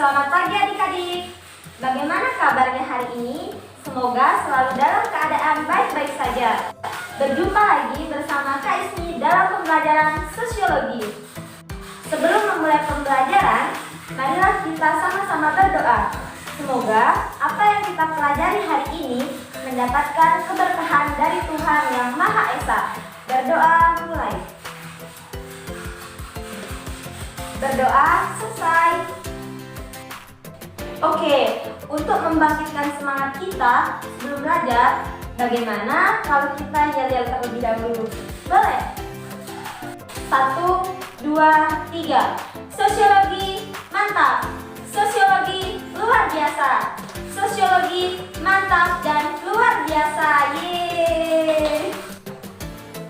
Selamat pagi adik-adik. Bagaimana kabarnya hari ini? Semoga selalu dalam keadaan baik-baik saja. Berjumpa lagi bersama Kak Ismi dalam pembelajaran sosiologi. Sebelum memulai pembelajaran, marilah kita sama-sama berdoa. Semoga apa yang kita pelajari hari ini mendapatkan keberkahan dari Tuhan Yang Maha Esa. Berdoa mulai. Berdoa selesai. Oke, untuk membangkitkan semangat kita sebelum belajar, bagaimana kalau kita yel-yel terlebih dahulu? Boleh? 1, 2, 3. Sosiologi mantap. Sosiologi luar biasa. Sosiologi mantap dan luar biasa. Yeay!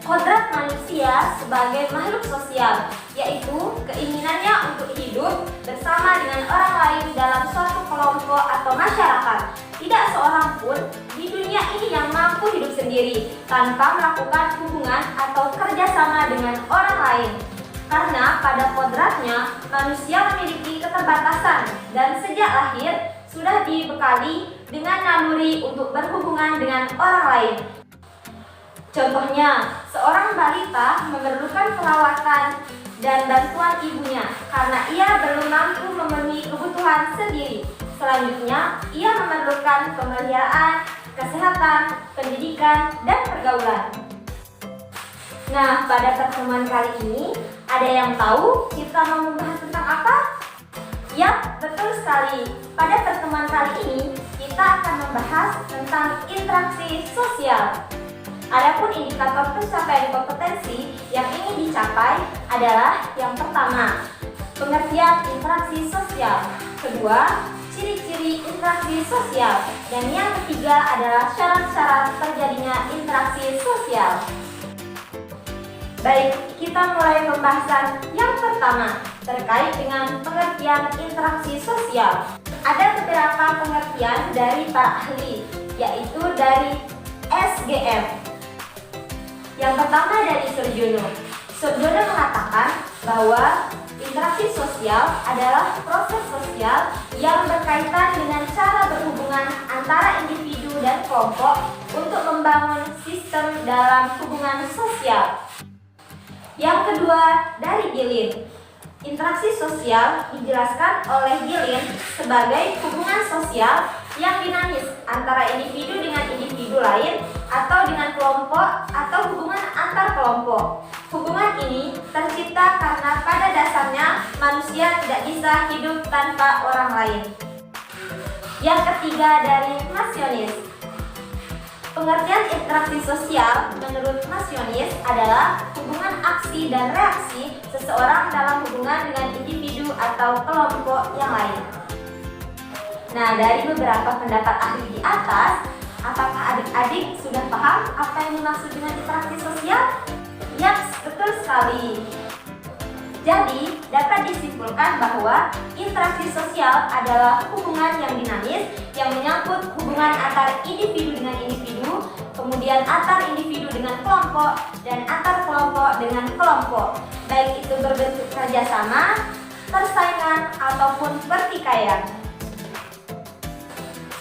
Kodrat manusia sebagai makhluk sosial, yaitu keinginannya untuk hidup bersama dengan orang lain dalam suatu kelompok atau masyarakat. Tidak seorang pun di dunia ini yang mampu hidup sendiri tanpa melakukan hubungan atau kerjasama dengan orang lain. Karena pada kodratnya manusia memiliki keterbatasan dan sejak lahir sudah dibekali dengan naluri untuk berhubungan dengan orang lain. Contohnya, seorang balita memerlukan perawatan dan bantuan ibunya karena ia belum mampu memenuhi kebutuhan sendiri. Selanjutnya, ia memerlukan pemeliharaan, kesehatan, pendidikan, dan pergaulan. Nah, pada pertemuan kali ini, ada yang tahu kita mau membahas tentang apa? Yap, betul sekali. Pada pertemuan kali ini, kita akan membahas tentang interaksi sosial. Adapun indikator pencapaian kompetensi yang ingin dicapai adalah yang pertama, pengertian interaksi sosial. Kedua, ciri-ciri interaksi sosial. Dan yang ketiga adalah syarat-syarat terjadinya interaksi sosial. Baik, kita mulai pembahasan yang pertama terkait dengan pengertian interaksi sosial. Ada beberapa pengertian dari para ahli, yaitu dari SGM. Yang pertama dari Surjono. Surjono mengatakan bahwa interaksi sosial adalah proses sosial yang berkaitan dengan cara berhubungan antara individu dan kelompok untuk membangun sistem dalam hubungan sosial. Yang kedua dari Gilin. Interaksi sosial dijelaskan oleh Gilin sebagai hubungan sosial yang dinamis antara individu dengan individu lain atau dengan kelompok atau hubungan antar kelompok. Hubungan ini tercipta karena pada dasarnya manusia tidak bisa hidup tanpa orang lain. Yang ketiga dari Massionis. Pengertian interaksi sosial menurut Massionis adalah hubungan aksi dan reaksi seseorang dalam hubungan dengan individu atau kelompok yang lain. Nah, dari beberapa pendapat ahli di atas, apakah adik-adik sudah paham apa yang dimaksud dengan interaksi sosial? Yaps, betul sekali. Jadi, dapat disimpulkan bahwa interaksi sosial adalah hubungan yang dinamis yang menyangkut hubungan antar individu dengan individu, kemudian antar individu dengan kelompok, dan antar kelompok dengan kelompok, baik itu berbentuk kerjasama, persaingan, ataupun pertikaian.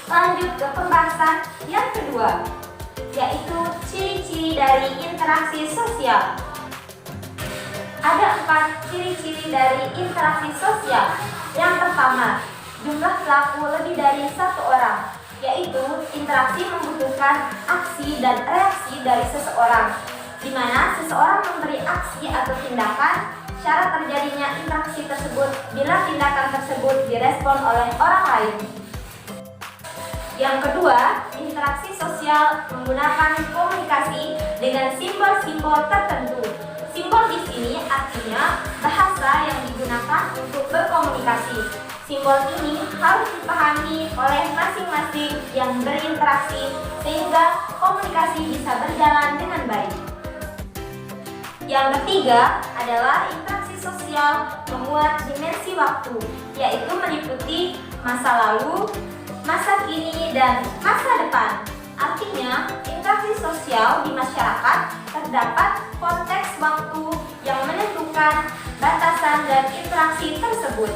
Lanjut ke pembahasan yang kedua, yaitu ciri-ciri dari interaksi sosial. Ada 4 ciri-ciri dari interaksi sosial. Yang pertama, jumlah pelaku lebih dari 1 orang, yaitu interaksi membutuhkan aksi dan reaksi dari seseorang, di mana seseorang memberi aksi atau tindakan. Syarat terjadinya interaksi tersebut bila tindakan tersebut direspon oleh orang lain. Yang kedua, interaksi sosial menggunakan komunikasi dengan simbol-simbol tertentu. Simbol di sini artinya bahasa yang digunakan untuk berkomunikasi. Simbol ini harus dipahami oleh masing-masing yang berinteraksi sehingga komunikasi bisa berjalan dengan baik. Yang ketiga adalah interaksi sosial memuat dimensi waktu, yaitu meliputi masa lalu, masa kini, dan masa depan. Artinya, interaksi sosial di masyarakat terdapat konteks waktu yang menentukan batasan dan interaksi tersebut.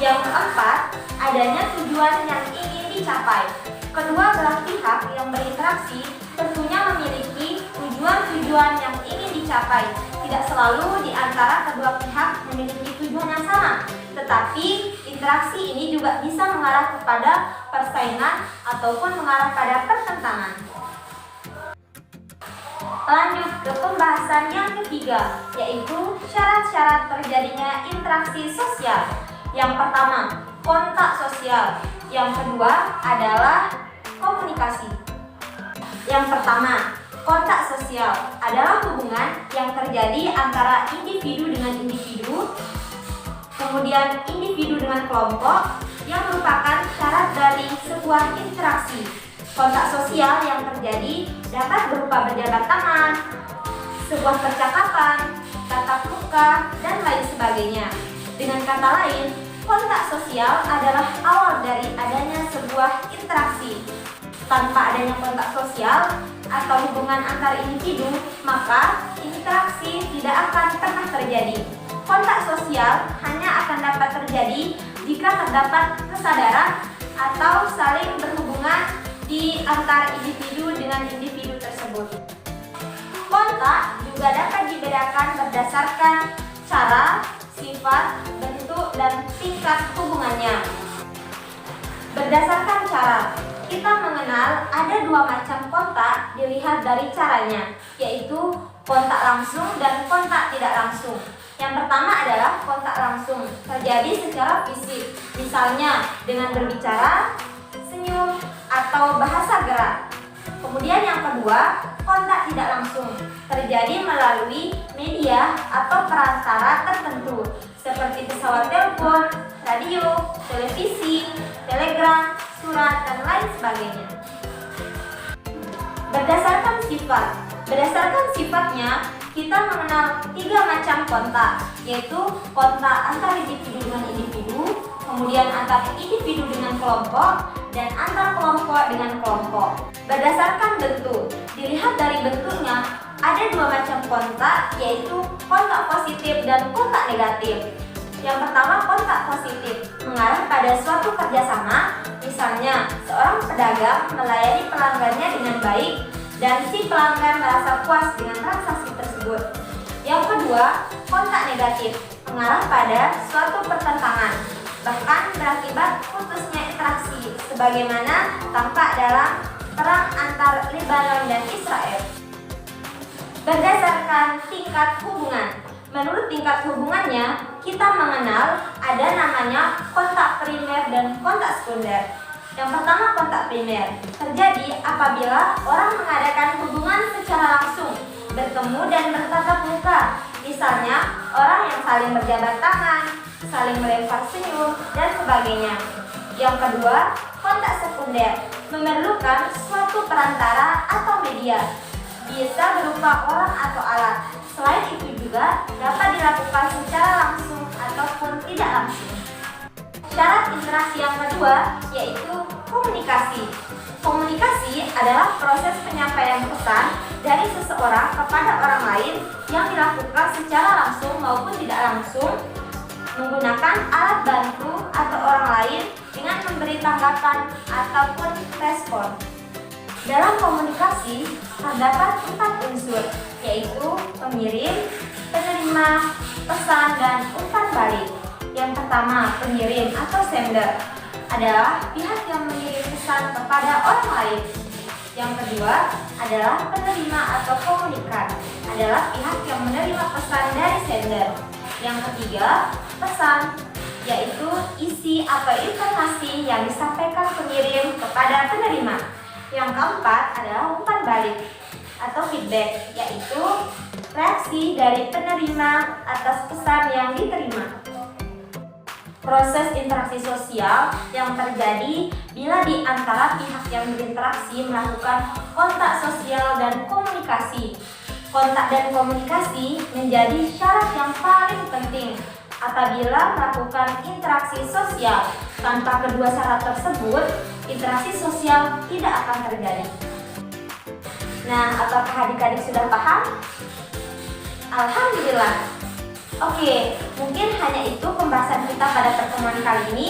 Yang keempat, adanya tujuan yang ingin dicapai. Kedua belah pihak yang berinteraksi tentunya memiliki tujuan-tujuan yang ingin dicapai. Tidak selalu di antara kedua pihak memiliki tujuan yang sama, tetapi interaksi ini juga bisa mengarah kepada persaingan ataupun mengarah pada pertentangan. Lanjut ke pembahasan yang ketiga, yaitu syarat-syarat terjadinya interaksi sosial. Yang pertama, kontak sosial. Yang kedua adalah komunikasi. Yang pertama, kontak sosial adalah hubungan yang terjadi antara individu dengan individu, kemudian individu dengan kelompok, yang merupakan syarat dari sebuah interaksi. Kontak sosial yang terjadi dapat berupa berjabat tangan, sebuah percakapan, tatap muka, dan lain sebagainya. Dengan kata lain, kontak sosial adalah awal dari adanya sebuah interaksi. Tanpa adanya kontak sosial atau hubungan antar individu, maka interaksi tidak akan pernah terjadi. Kontak sosial hanya akan dapat terjadi jika terdapat kesadaran atau saling berhubungan di antar individu dengan individu tersebut. Kontak juga dapat dibedakan berdasarkan cara, sifat, bentuk, dan tingkat hubungannya. Berdasarkan cara, kita mengenal ada dua macam kontak dilihat dari caranya, yaitu kontak langsung dan kontak tidak langsung. Yang pertama adalah kontak langsung, terjadi secara fisik, misalnya dengan berbicara, senyum, atau bahasa gerak. Kemudian yang kedua, kontak tidak langsung, terjadi melalui media atau perantara tertentu, seperti pesawat telepon, radio, televisi, telegram, surat, dan lain sebagainya. Berdasarkan sifatnya, kita mengenal tiga macam kontak, yaitu kontak antar individu dengan individu, kemudian antar individu dengan kelompok, dan antar kelompok dengan kelompok. Berdasarkan bentuk, dilihat dari bentuknya, ada dua macam kontak, yaitu kontak positif dan kontak negatif. Yang pertama, kontak positif mengarah pada suatu kerjasama, misalnya seorang pedagang melayani pelanggannya dengan baik dan si pelanggan merasa puas dengan transaksi tersebut. Yang kedua, kontak negatif mengarah pada suatu pertentangan, bahkan berakibat putusnya interaksi, sebagaimana tampak dalam perang antar Lebanon dan Israel. Berdasarkan tingkat hubungan, menurut tingkat hubungannya, kita mengenal ada namanya kontak primer dan kontak sekunder. Yang pertama, kontak primer terjadi apabila orang mengadakan hubungan secara langsung, bertemu dan bertatap muka. Misalnya, orang yang saling berjabat tangan, saling melempar senyum, dan sebagainya. Yang kedua, kontak sekunder memerlukan suatu perantara atau media, bisa berupa orang atau alat. Selain itu juga dapat dilakukan secara langsung ataupun tidak langsung. Syarat interaksi yang kedua yaitu komunikasi. Komunikasi adalah proses penyampaian pesan dari seseorang kepada orang lain yang dilakukan secara langsung maupun tidak langsung menggunakan alat bantu atau orang lain dengan memberi tanggapan ataupun respon. Dalam komunikasi terdapat 4 unsur, yaitu pengirim, penerima, pesan, dan umpan balik. Yang pertama, pengirim atau sender adalah pihak yang mengirim pesan kepada orang lain. Yang kedua adalah penerima atau komunikan, adalah pihak yang menerima pesan dari sender. Yang ketiga, pesan, yaitu isi atau informasi yang disampaikan pengirim kepada penerima. Yang keempat adalah umpan balik atau feedback, yaitu reaksi dari penerima atas pesan yang diterima. Proses interaksi sosial yang terjadi bila di antara pihak yang berinteraksi melakukan kontak sosial dan komunikasi. Kontak dan komunikasi menjadi syarat yang paling penting apabila melakukan interaksi sosial. Tanpa kedua syarat tersebut, interaksi sosial tidak akan terjadi. Nah, apakah adik-adik sudah paham? Alhamdulillah. Oke, mungkin hanya itu pembahasan kita pada pertemuan kali ini.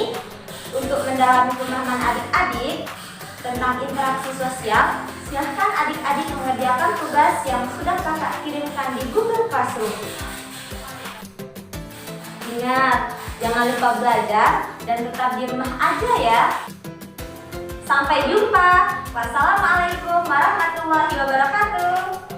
Untuk mendalami pemahaman adik-adik tentang interaksi sosial, silahkan adik-adik mengerjakan tugas yang sudah kakak kirimkan di Google Classroom. Ingat, jangan lupa belajar dan tetap di rumah aja ya. Sampai jumpa. Wassalamualaikum warahmatullahi wabarakatuh.